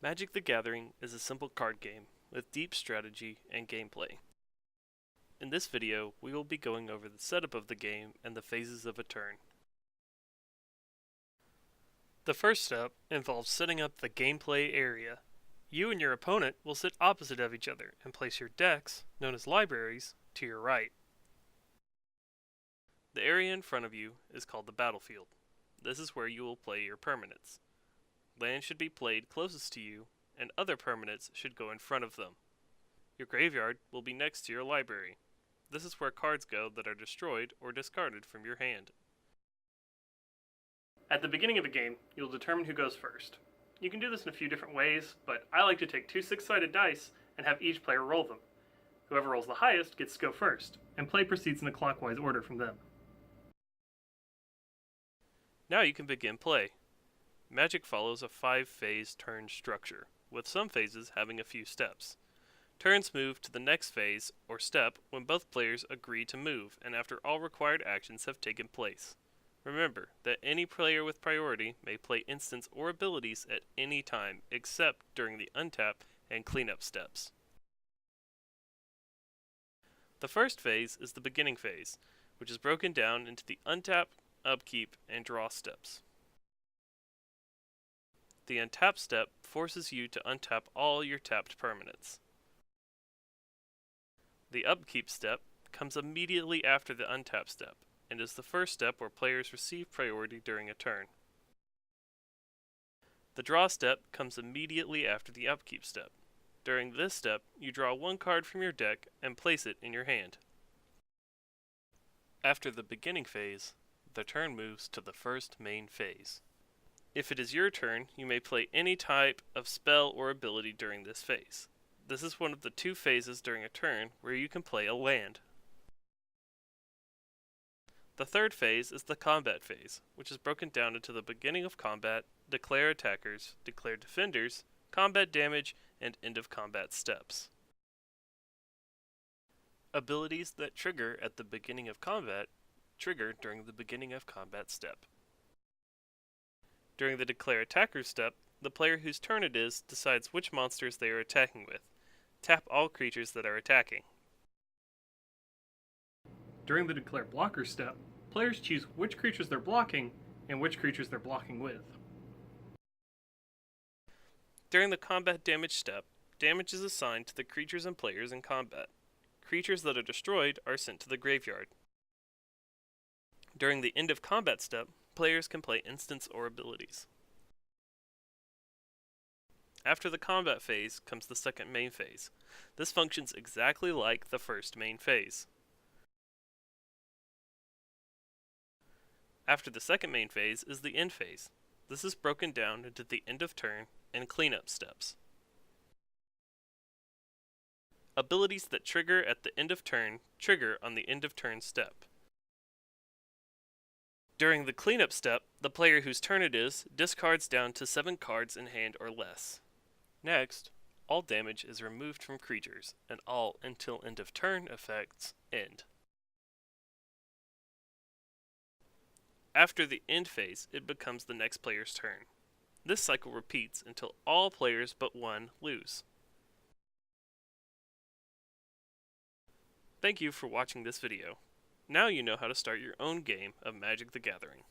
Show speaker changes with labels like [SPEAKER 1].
[SPEAKER 1] Magic the Gathering is a simple card game with deep strategy and gameplay. In this video, we will be going over the setup of the game and the phases of a turn. The first step involves setting up the gameplay area. You and your opponent will sit opposite of each other and place your decks, known as libraries, to your right. The area in front of you is called the battlefield. This is where you will play your permanents. Land should be played closest to you, and other permanents should go in front of them. Your graveyard will be next to your library. This is where cards go that are destroyed or discarded from your hand. At the beginning of a game, you'll determine who goes first. You can do this in a few different ways, but I like to take two six-sided dice and have each player roll them. Whoever rolls the highest gets to go first, and play proceeds in a clockwise order from them. Now you can begin play. Magic follows a 5-phase turn structure, with some phases having a few steps. Turns move to the next phase, or step, when both players agree to move and after all required actions have taken place. Remember that any player with priority may play instants or abilities at any time except during the untap and cleanup steps. The first phase is the beginning phase, which is broken down into the untap, upkeep, and draw steps. The untap step forces you to untap all your tapped permanents. The upkeep step comes immediately after the untap step, and is the first step where players receive priority during a turn. The draw step comes immediately after the upkeep step. During this step, you draw one card from your deck and place it in your hand. After the beginning phase, the turn moves to the first main phase. If it is your turn, you may play any type of spell or ability during this phase. This is one of the two phases during a turn where you can play a land. The third phase is the combat phase, which is broken down into the beginning of combat, declare attackers, declare defenders, combat damage, and end of combat steps. Abilities that trigger at the beginning of combat trigger during the beginning of combat step. During the declare attackers step, the player whose turn it is decides which monsters they are attacking with. Tap all creatures that are attacking. During the declare blocker step, players choose which creatures they're blocking and which creatures they're blocking with. During the combat damage step, damage is assigned to the creatures and players in combat. Creatures that are destroyed are sent to the graveyard. During the end of combat step, players can play instants or abilities. After the combat phase comes the second main phase. This functions exactly like the first main phase. After the second main phase is the end phase. This is broken down into the end of turn and cleanup steps. Abilities that trigger at the end of turn trigger on the end of turn step. During the cleanup step, the player whose turn it is discards down to 7 cards in hand or less. Next, all damage is removed from creatures, and all until end of turn effects end. After the end phase, it becomes the next player's turn. This cycle repeats until all players but one lose. Thank you for watching this video. Now you know how to start your own game of Magic the Gathering.